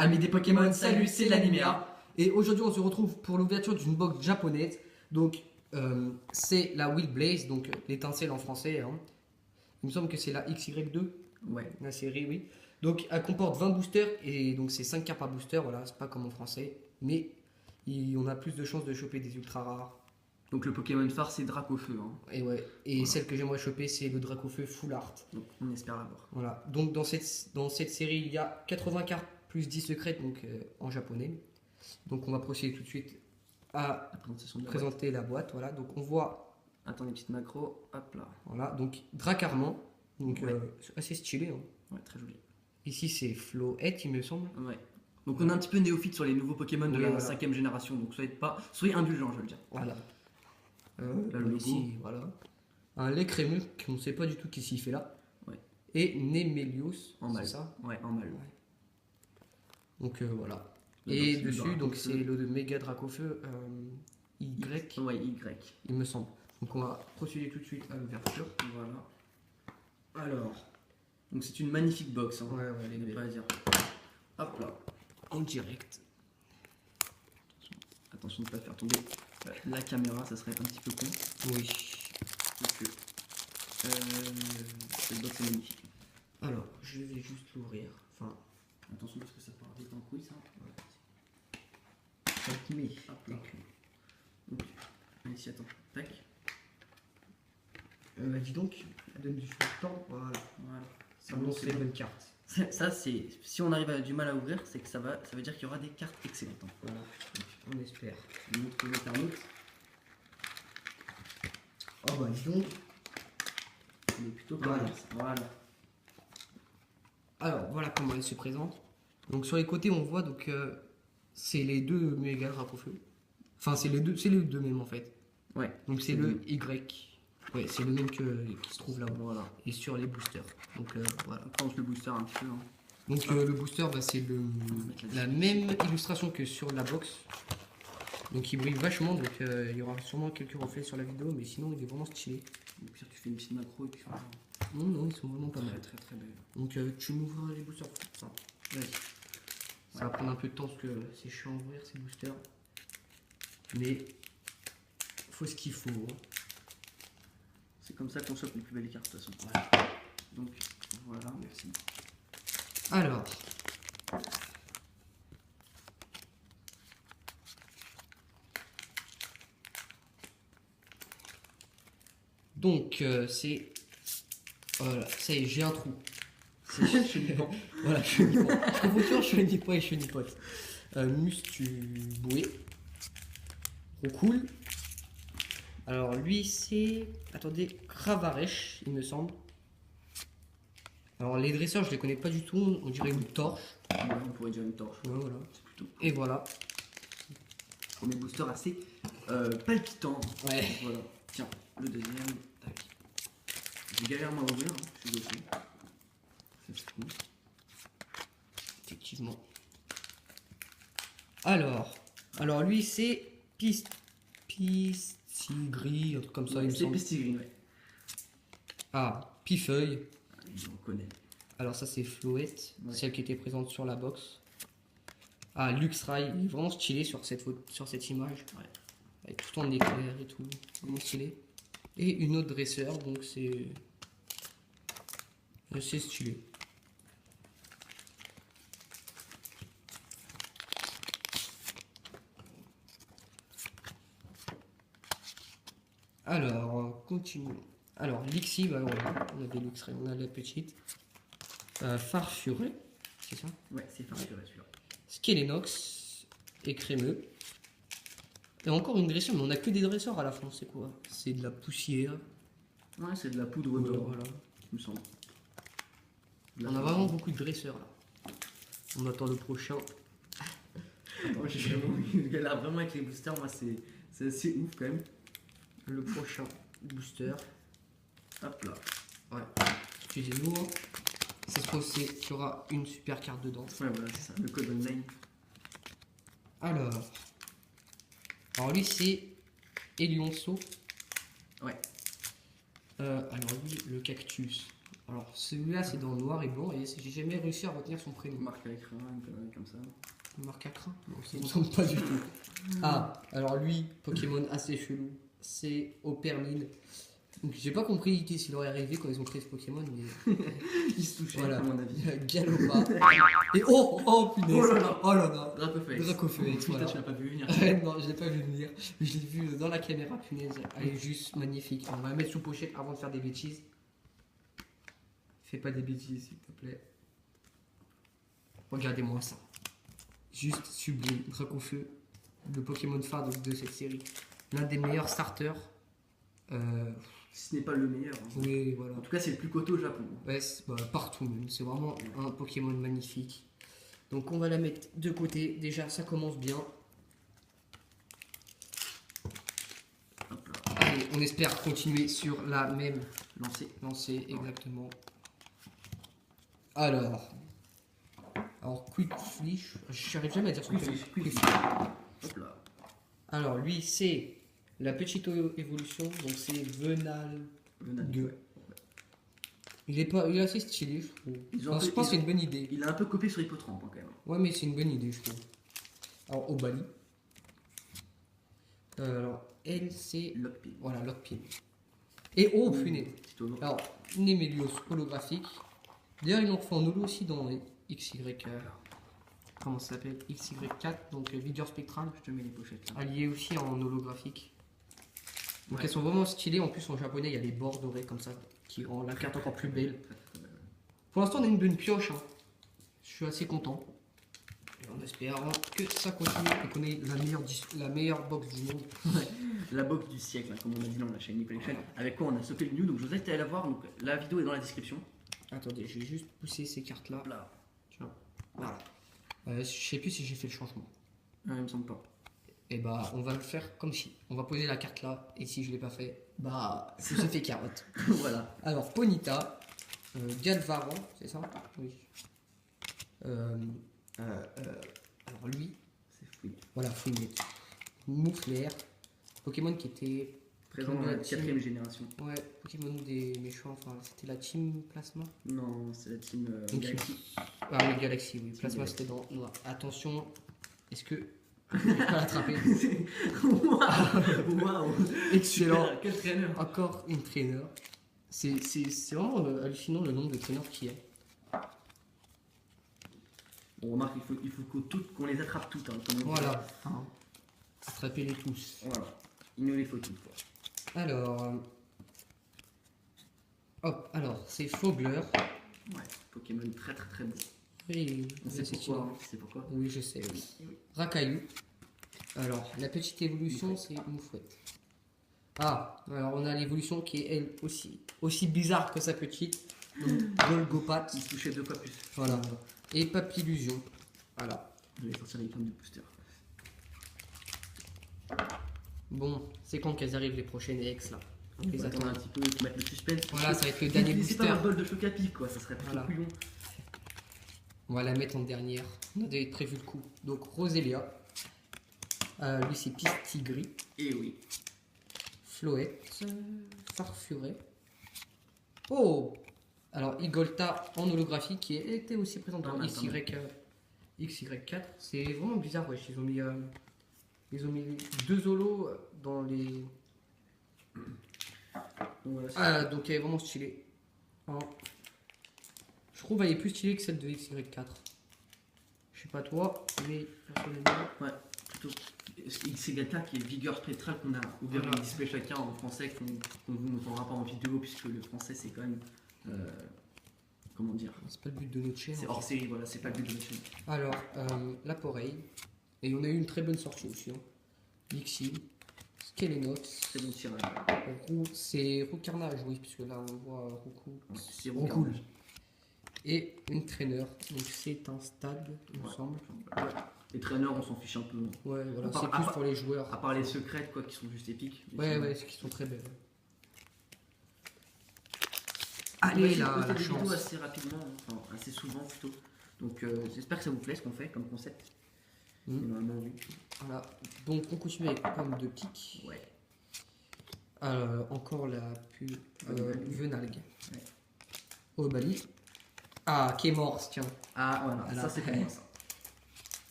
Amis des Pokémon, salut, c'est l'Animéa. Et aujourd'hui, on se retrouve pour l'ouverture d'une box japonaise. Donc, c'est la Will Blaze, donc l'étincelle en français. Hein. Il me semble que c'est la XY2, Ouais. la série, oui. Donc, elle comporte 20 boosters et donc c'est 5 cartes par booster. Voilà, c'est pas comme en français. Mais on a plus de chances de choper des ultra rares. Donc le Pokémon phare c'est Dracofeu. Hein. Et ouais. Et Voilà. celle que j'aimerais choper, c'est le Dracofeu Full Art. Donc on espère l'avoir. Voilà. Donc, dans cette série, il y a 80 cartes plus 10 secrètes, donc en japonais. Donc, on va procéder tout de suite à La présentation de la présenter la boîte. Voilà, donc on voit, Attends les petites macros, hop là. voilà, donc Dracarman, donc Ouais. c'est assez stylé. Hein. Ouais, très joli. Ici c'est Floette, il me semble. Ouais. Donc on est un petit peu néophyte sur les nouveaux Pokémon de Oui, la voilà. 5ème génération, donc soyez indulgents, je veux le dire. Voilà. Là, le logo. Ici, voilà. Un lait crémeux qu'on ne sait pas du tout qui s'y fait là. Ouais. Et Nemelios, En c'est mal. ça. Ouais, en mal. Donc voilà. Le Et box, dessus, donc Dracofeu. c'est le méga Dracofeu Y, Ouais, Y. il me semble. Donc on va procéder tout de suite à l'ouverture. Voilà. Alors. Donc c'est une magnifique box. Hein. Ouais, elle est Il n'y a pas belle. à dire. Hop là. En direct. Attention de ne pas faire tomber la caméra, ça serait un petit peu con. Oui. Donc, cette box est magnifique. Alors, je vais juste l'ouvrir. Enfin, Attention parce que ça part vite en couille ça. tac, mais. Hop là. Donc, ici attends. Tac. Dis donc, elle donne du temps. Voilà. Voilà. Ça annonce les bonnes cartes. Ça c'est. Si on arrive à du mal à ouvrir, c'est que ça veut dire qu'il y aura des cartes excellentes. Hein. Voilà, on espère. Je vous montre le thermos. Oh bah dis donc. Il est plutôt pas mal. Voilà. Alors, voilà comment elle se présente. Donc sur les côtés, on voit donc c'est les deux méga Dracofeu. Enfin, c'est les deux mêmes en fait. Ouais. Donc c'est le Y. Ouais, c'est le même qui se trouve là-haut. Voilà. Et sur les boosters. Donc voilà. Après on se le booster un petit peu. Hein. Donc le booster, bah, c'est la même illustration que sur la box. Donc il brille vachement, donc il y aura sûrement quelques reflets sur la vidéo, mais sinon il est vraiment stylé. Au pire tu fais une petite macro et puis voilà. Non, ils sont vraiment pas mal. Très très belle. Donc tu m'ouvres les boosters. Enfin, Vas-y. ça va prendre un peu de temps parce que c'est chiant à ouvrir ces boosters. Mais faut ce qu'il faut. Hein. C'est comme ça qu'on chope les plus belles cartes de toute façon. Ouais. Donc voilà, merci. Alors. Donc c'est... Voilà, ça y est, j'ai un trou. Je suis nippant. Voilà, je suis nippon. Je confonds toujours, je suis nippon et je suis nipote. Mustuboué. Trop cool. Alors lui c'est... Attendez, Cravaresh, il me semble. Alors les dresseurs, je les connais pas du tout. On dirait une torche. Ouais, on pourrait dire une torche. Ouais, voilà. C'est plutôt. Et voilà. Premier booster assez palpitant. Ouais. Voilà. Tiens, le deuxième. Tac. J'ai galère moi à ouvrir, hein. Je suis dessus. Ça c'est cool. Effectivement. Alors lui c'est Pistigris, un truc comme ça, il me C'est semble. Pestigris, ouais. Ah, Pifeuille. Je reconnais. Alors ça c'est Floette, Ouais. celle qui était présente sur la box. Ah, Luxray, il est vraiment stylé sur cette image. Ouais. Avec tout en éclair et tout, vraiment stylé. Et une autre dresseur, donc c'est stylé. Alors, continuons. Alors, Lixie, bah voilà, on a des Luxray, on a la petite. Farfuré, c'est ça? Ouais, c'est farfuré celui-là. Skelenox et crémeux. Et encore une dresseur, mais on a que des dresseurs à la fin, c'est quoi? C'est de la poussière. Ouais, c'est de la poudre d'or, Voilà. il me semble. De la On a poudre. vraiment beaucoup de dresseurs là. On attend le prochain. Attends, j'ai vraiment je galère vraiment avec les boosters, moi c'est assez ouf quand même. Le prochain booster. Hop là. Ouais. Excusez-nous. Hein. Ça se trouve, qu'il y aura une super carte dedans. Ouais, voilà, c'est ça, le code online. Alors lui, c'est Elionceau. Ouais. Alors lui, le cactus. Alors celui-là c'est dans le noir et blanc et j'ai jamais réussi à retenir son prénom. Marque à écran, une connerie comme ça. Marc à crin? Non, ça ne me semble pas du tout. Ah, alors lui, Pokémon assez chelou, c'est Opermine. Donc j'ai pas compris qu'est-ce qu'il aurait rêvé quand ils ont créé ce Pokémon, mais Il se touchait, voilà. à mon avis. Galopa. Et oh punaise. Oh là là. Oh là là. Dracofex. Dracofex, Putain, voilà. tu l'as pas vu venir. Non, je l'ai pas vu venir. Je l'ai vu dans la caméra, punaise. Elle est juste magnifique. On va la mettre sous pochette avant de faire des bêtises. Fais pas des bêtises, s'il te plaît. Regardez-moi ça. Juste sublime. Dracofeu, le Pokémon phare de cette série. L'un des meilleurs starters. Si ce n'est pas le meilleur. Hein. Oui, voilà. En tout cas, c'est le plus coté au Japon. Ouais, partout même. C'est vraiment un Pokémon magnifique. Donc on va la mettre de côté. Déjà, ça commence bien. Hop là. Allez, on espère continuer sur la même Lancé. exactement. Alors Quick Flish, j'arrive jamais à dire ce Quick que Flish, c'est. Quick Quick Flish. Flish. Hop là. Alors lui c'est la petite évolution, donc c'est Venal. Venal. Il est assez stylé, je trouve. Alors, je pense que c'est une bonne idée. Il a un peu copié sur Hippotrampe hein, quand même. Ouais, mais c'est une bonne idée, je trouve. Alors Obali. Alors elle c'est Lockpin. voilà Lockpin. Et oh punaise. Petit holo. Alors Nemelios holographique. D'ailleurs ils l'ont fait en holo aussi dans XY. Comment ça s'appelle? XY4, donc Vigueur spectral. Je te mets les pochettes là. Allié aussi en holographique. Donc Ouais. elles sont vraiment stylées. En plus en japonais il y a des bords dorés comme ça qui rend la carte encore plus belle. Pour l'instant on a une bonne pioche. Hein. Je suis assez content. Et en espérant que ça continue et qu'on ait la meilleure box du monde. La box du siècle, hein, comme on a dit dans la chaîne Nicolation. Avec quoi on a stoppé le new. Donc je vous invite à aller la voir. Donc la vidéo est dans la description. Attendez, je vais juste pousser ces cartes là. Hop là. Tiens. Voilà. Je sais plus si j'ai fait le changement. Ah, il me semble pas. Et bah on va le faire comme si. On va poser la carte là. Et si je l'ai pas fait, bah je fait carotte. Voilà. Alors Ponyta, Galvaran, c'est ça? Oui. Alors lui, C'est fouillé. voilà, Fouillette. Mouflair, Pokémon qui était Présent dans la 4ème génération. ouais, Pokémon des méchants, enfin c'était la team Plasma. Non, c'est la team Donc, Galaxy. Ah oui, Galaxy, oui. Plasma Galaxy. c'était dans noir. Attention, est-ce que je vais pas l'attraper? Waouh. Excellent. Super, quel traîneur. Encore une trainer. C'est vraiment hallucinant le nombre de traîneurs qu'il y a. On remarque il faut qu'on les attrape toutes. Hein, comme on dit. Voilà. Hein. Attrapez-les tous. Voilà. Il nous les faut toutes. Quoi. Alors, hop, alors c'est Fogler. Ouais. Pokémon très très très beau. Oui, On sait c'est pourquoi. stylé. Hein, tu sais pourquoi. Oui, je sais, oui. Rakayu. Alors, la petite évolution, c'est Moufouette. Ah, alors on a l'évolution qui est elle aussi bizarre que sa petite. Donc, Golgopat. Il se touchait 2 fois plus. Voilà. Et Papillusion. Voilà. Je vais sortir les pommes de booster. Bon, c'est quand qu'elles arrivent les prochaines ex là? On les va attendre attend. un petit peu pour mettre le suspense. Voilà, ça va être le dernier C'est pas booster. un bol de Chocapic quoi, ça serait plutôt Voilà. couillon. On va la mettre en dernière. On avait prévu le coup. Donc Roselia. Lui c'est Pistigris. Et oui. Floette. Farfuret. Oh! Alors Igolta en holographie qui était aussi présent dans Pas mal, XY4. C'est vraiment bizarre, wesh. Ils ont mis 2 holos dans les. Donc, voilà, c'est- Ah, donc elle est vraiment stylée. Hein. Je trouve qu'elle est plus stylée que celle de XY4. Je sais pas toi, mais personnellement. Ouais, plutôt. C'est Gata qui est vigueur spectrale qu'on a ouvert Voilà. un display chacun en français qu'on vous montrera pas en vidéo puisque le français c'est quand même. Comment dire? C'est pas le but de notre chaîne. C'est en hors série, voilà, c'est pas le but de la chaîne. fait. Alors, la Poreille. Et on a eu une très bonne sortie aussi. Hein. Lixie, Skelenox. Très bon tirage. C'est Roucarnage, oui, puisque là on voit Roucou. Ouais, c'est Roucoule. Et une traîneur. Donc c'est un stade, il me Ouais. semble. Les traîneurs, on s'en fiche un peu. Ouais, voilà, À part- c'est à plus part- pour les joueurs. À part les secrètes, quoi, qui sont juste épiques. Mais Ouais, sinon- ouais, qui sont très belles. On va Allez essayer de là, poster la des vidéos chance. assez rapidement, enfin assez souvent plutôt. Donc j'espère que ça vous plaît ce qu'on fait comme concept. Mm. Normalement oui. Voilà. Donc on continue avec pomme de pique. Ouais. Encore la pub Venalgue. Ouais. Obali. Ah, qui est mort, tiens. Ah, voilà, Voilà. ça c'est pour moi ça.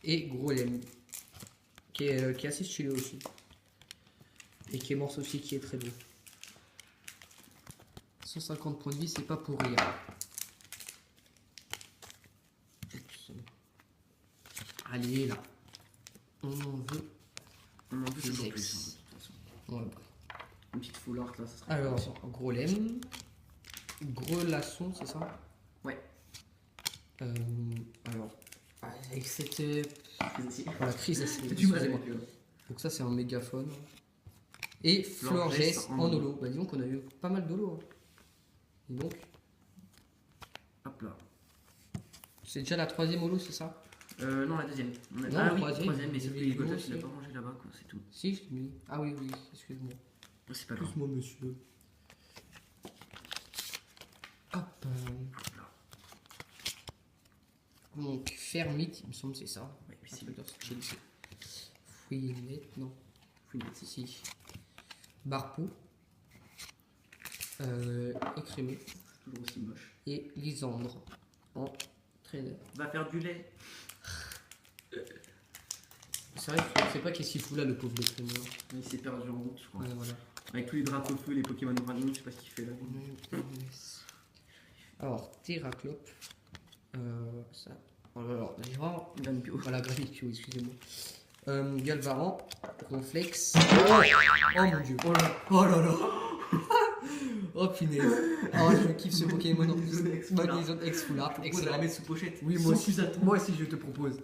Et Grolem. Qui est assez stylé aussi. Et qui est mort aussi, qui est très beau. 150 points de vie, c'est pas pour rien. Allez, là. On en veut. On en veut Les toujours ex. plus, hein, de toute façon. Ouais, bah. Une petite full art là, ça serait. Alors, Grolem. Grelasson, c'est ça? Ouais. Alors, avec cette Vas-y. voilà, crise, T'as du mal excusez-moi. avec eux. Donc ça, c'est un mégaphone. Et Florges Florges en en holo. Bah disons qu'on a eu pas mal d'holo. Hein. Et donc, Hop là. c'est déjà la 3e holo, c'est ça? Non, la deuxième. Non, ah la oui, troisième. mais c'est que Oui, les Gothas, aussi. il a pas mangé là-bas, quoi, c'est tout. Si, oui. Ah oui, oui, excuse-moi. C'est pas grave. Excuse-moi, monsieur. Hop. Hop là. Donc, Fermite, il me semble, c'est ça. Oui, mais Un c'est truc dans ce style. Fouinette, non. Fouinette. Si. Barpou. Écrémé. Toujours aussi moche. Et Lisandre. En traîneur. Va faire du lait. C'est vrai que je sais pas qu'est-ce qu'il fout là, le pauvre Écrémé. Il s'est perdu en route, je crois. Ouais, voilà. Avec tous les draps au feu, les Pokémon Radiant, je sais pas ce qu'il fait là. Alors, Terraclope. Ça. Alors, Granipio. Granipio. Voilà, Granipio, excusez-moi. Galvaran. Ronflex. Oh mon dieu. Oh là. Oh là là. Oh punaise. Oh, je kiffe ce Pokémon en plus. Magaison X Full Art. On va la Excellent. mettre sous pochette. Oui, Sans moi aussi. plus attendre. Moi aussi, je te propose.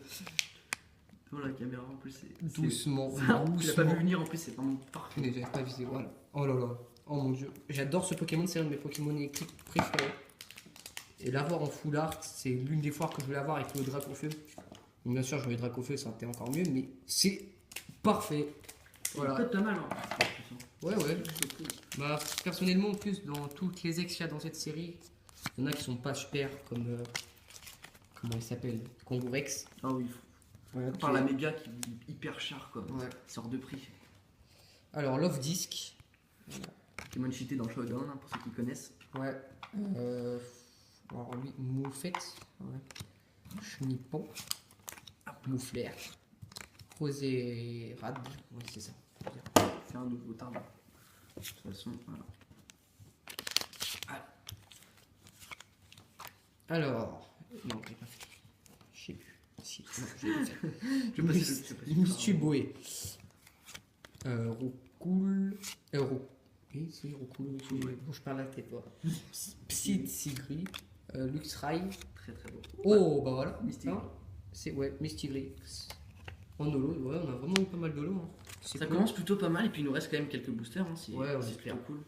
Oh la caméra en plus, c'est. Doucement. Tu l'as pas Doucement. vu venir en plus, c'est vraiment parfait. Punaise, j'avais pas visé. Voilà. Oh là là. Oh mon dieu. J'adore ce Pokémon, c'est un de mes Pokémon électriques préférés. Et l'avoir en full art, c'est l'une des foires que je voulais avoir avec le Dracofeu. Donc, bien sûr, j'aurais Dracofeu, ça aurait été encore mieux, mais c'est parfait. Voilà. Voilà. Code pas mal, hein. Ouais, ouais. Bah, personnellement, en plus, dans toutes les ex qu'il y a dans cette série, il y en a qui sont pas super, comme. Comment il s'appelle? Congorex. Ah oui. Ouais, Par la méga qui est hyper cher quoi. Ouais. Il sort de prix. Alors, Love Disc. Pokémon cheaté dans Showdown, hein, pour ceux qui connaissent. Ouais. Alors, lui, Moufette. Ouais. Chenippon. Mouflair. Rosé Rad. Ouais, c'est ça. C'est un nouveau tarn. De toute façon, voilà. Alors. Non, j'ai pas fait. Je sais plus. Si, non, j'ai pas fait. Je sais pas si Mistuboé. Roucoule. Oui, c'est Roucoule. Ouais. Bon, je parle à la tête, voilà. Psy-Sigri. Luxray. Très très beau. Oh, bah voilà. Mystigri. Hein, c'est, ouais, Mystigri. En holo, ouais, on a vraiment eu pas mal d'holo. Hein. C'est Ça cool. commence plutôt pas mal et puis il nous reste quand même quelques boosters. Hein, si, Ouais, ouais, c'est c'est clair. plutôt cool.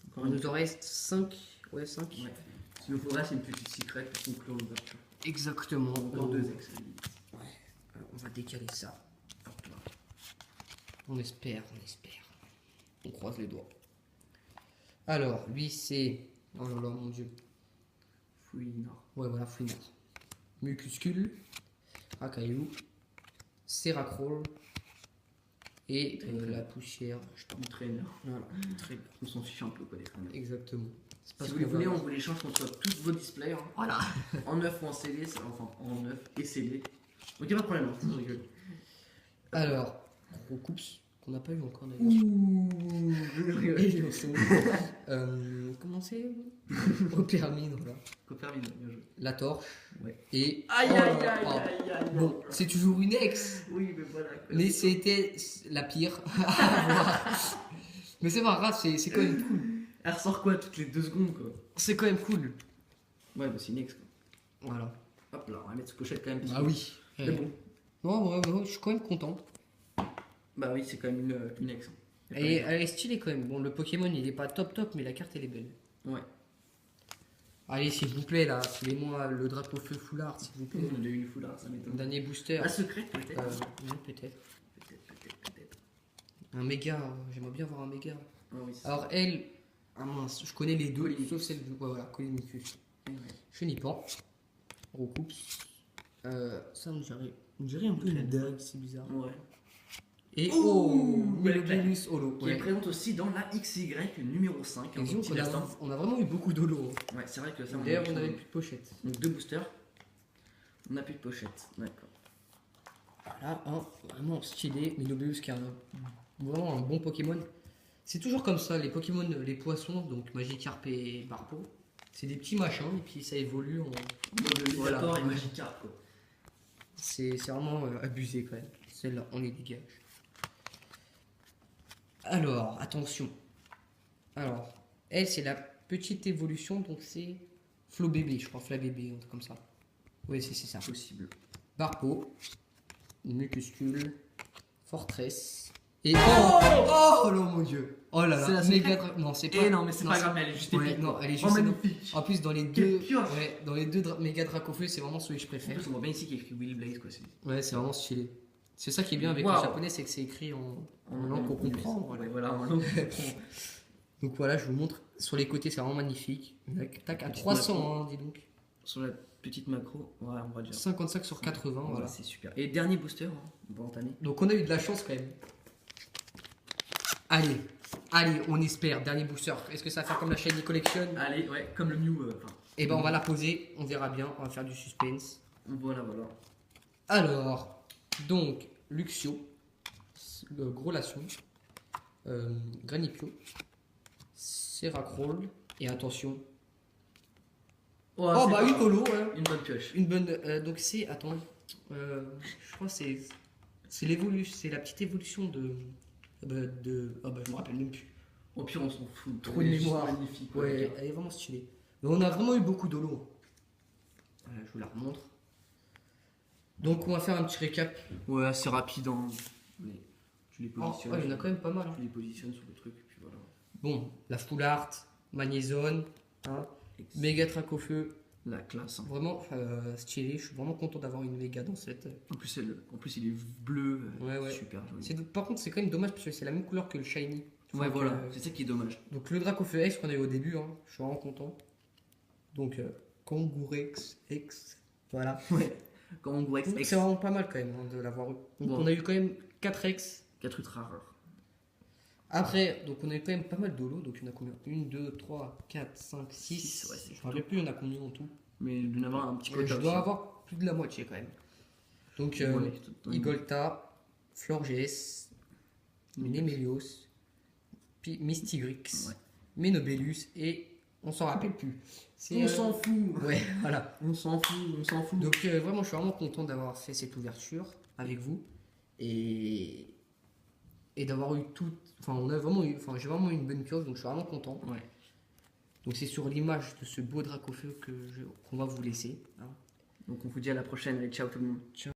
Encore Il une nous en reste 5. Ouais, 5. Ouais. S'il nous faudrait, c'est une petite secret pour conclure l'ouverture. Exactement. Encore deux ex. Ouais. Alors, on va décaler ça. Hop là. On espère, on espère. On croise les doigts. Alors, lui, c'est. Oh là là, mon dieu. Fouinard. Ouais, voilà, Fouinard. Mucuscule. Racaillou. Seracroll. Et la poussière. Je sais pas. Entraîneur. Voilà, très bien. On s'en fiche un peu quoi des traîneurs. Exactement. C'est pas Si ce vous les qu'on voulez, va- on vous les change contre tous vos displays. Hein. Voilà. En neuf ou en scellé, enfin en neuf et scellé. Donc il n'y a pas de problème, hein, je rigole. Alors, gros coups qu'on n'a pas eu encore d'ailleurs. Ouh, Et ils sont- comment c'est Opérmine, voilà. Coppermine, bien joué. La torche. Ouais. Et. Aïe oh aïe là aïe là. aïe aïe. Bon, c'est toujours une ex. Oui, mais voilà. Mais c'était la pire. à voir. Mais c'est pas grave, c'est quand même cool. Elle ressort quoi toutes les 2 secondes quoi. C'est quand même cool. Ouais, bah c'est une ex quoi. Voilà. Hop là, on va mettre sous pochette quand même. parce Ah que- oui. Mais bon. Non, ouais, je suis quand même content. Bah oui, c'est quand même une ex. hein. Y a pas Elle est stylée quand même. Bon, le Pokémon il est pas top, mais la carte elle est belle. de- Ouais. Allez, s'il vous plaît, là, filez-moi le drapeau feu foulard, s'il vous plaît. On a eu une foulard, ça m'étonne. Dernier booster. La secrète peut-être. Non, peut-être. Peut-être. Un méga, j'aimerais bien avoir un méga. Ah oui, c'est Alors, elle, ah mince, je connais les deux, Colimicus. sauf celle de. Ouais, voilà, Colimicus. ça. Ouais. Chenipan. Roucoups. Ça, on dirait un peu une dague, c'est bizarre. Ouais. Et Ouh, Melobellus Holo. Qui est présente aussi dans la XY numéro 5. Et un disons petit qu'on instant. on a vraiment eu beaucoup d'holo. Ouais, c'est vrai que ça, D'ailleurs, on a n'avait plus de pochette. donc 2 boosters. On n'a plus de pochette. D'accord. Voilà, vraiment stylé. Melobellus qui est vraiment un bon Pokémon. C'est toujours comme ça, les Pokémon, les poissons, donc Magikarp et Barpo. C'est des petits machins et puis ça évolue en. Voilà. Voilà. Et Magikarp, quoi. C'est vraiment abusé quand même. Celle-là, on les dégage. Alors, attention. Alors, elle, c'est la petite évolution, donc c'est Flo Bébé, je crois, Fla Bébé, un truc comme ça. Oui, c'est ça. Possible. Barpo, Mucuscule, Fortress. Et oh là mon dieu. Oh là C'est là, la méga secrète. non, c'est pas. Et non, mais c'est pas grave, mais elle est juste Ouais, épique. non, quoi. elle est Oh, juste magnifique. En plus, dans les Quelle deux, pioche. ouais, dans les deux méga Dracofeu, c'est vraiment celui que je En préfère. plus, on voit bien ici qu'il y a écrit Will Blaze, quoi. Ouais, c'est vraiment stylé. C'est ça qui est bien avec Waouh. le japonais, c'est que c'est écrit en langue qu'on comprend. Voilà. Ouais, voilà, en langue qu'on comprend. Donc voilà, je vous montre. Sur les côtés, c'est vraiment magnifique. Tac, à Petite 300, hein, dis donc. Sur la petite macro, ouais, on va dire. 55 sur 80, Ouais, voilà. c'est super. Et dernier booster, hein, on va entamer. Donc on a eu de la chance quand même. Allez, on espère. Dernier booster. Est-ce que ça va faire comme la Shiny Collection? Allez, ouais, comme le Mew. Enfin, Eh ben on va la poser, on verra bien. On va faire du suspense. voilà, voilà. Alors, donc, Luxio, Gros Lasso, Granipio, Seracroll, et attention. Oh, Oh c'est bah pas- une holo, hein. Une bonne pioche. Une bonne. Donc c'est. Attends. Je crois que c'est. C'est l'évolution. C'est la petite évolution de. Ah bah je me rappelle même plus. Au pire, on s'en fout. Trop Elle de est juste mémoire. Magnifique. Ouais, elle est vraiment stylée. Mais on a vraiment eu beaucoup d'holo. Voilà, je vous la remontre. Donc on va faire un petit récap. Ouais, assez rapide. Hein. Mais tu les Oh, positionnes. ouais, il y en a quand même pas mal. hein. Tu les positionnes sur le truc, et puis voilà. Bon, la Full Art, Magnézone, hein, Méga Trac au feu. La classe. Hein. Vraiment stylé. Je suis vraiment content d'avoir une méga dans cette. En plus, il est bleu. Ouais. Super joli. Par contre, c'est quand même dommage parce que c'est la même couleur que le Shiny. Ouais, Donc, voilà. C'est ça qui est dommage. Donc le Dracofeu X qu'on a eu au début, hein, je suis vraiment content. Donc Kangourex X, voilà. Ouais. Quand on voit Donc, c'est vraiment pas mal quand même hein, de l'avoir eu. Donc Bon. on a eu quand même 4 X. 4 ultra rares. Après, donc on a eu quand même pas mal d'holo. Donc il y en a combien 1, 2, 3, 4, 5, 6. Six, ouais, c'est Je me rappelle plus, il y en a combien en tout. Mais d'en avoir un petit peu. Je dois avoir plus de la moitié quand même. Donc Igolta, Florges, Nemelios, Mystigrix, Ouais. Menobellus et on s'en rappelle plus. On s'en fout. Ouais, voilà. On s'en fout. Donc vraiment, je suis vraiment content d'avoir fait cette ouverture avec vous et d'avoir eu tout. Enfin, on a vraiment eu. Enfin, j'ai vraiment eu une bonne pioche, donc je suis vraiment content. Ouais. Donc c'est sur l'image de ce beau Dracofeu qu'on va vous laisser. hein. Donc on vous dit à la prochaine et ciao tout le monde. Ciao.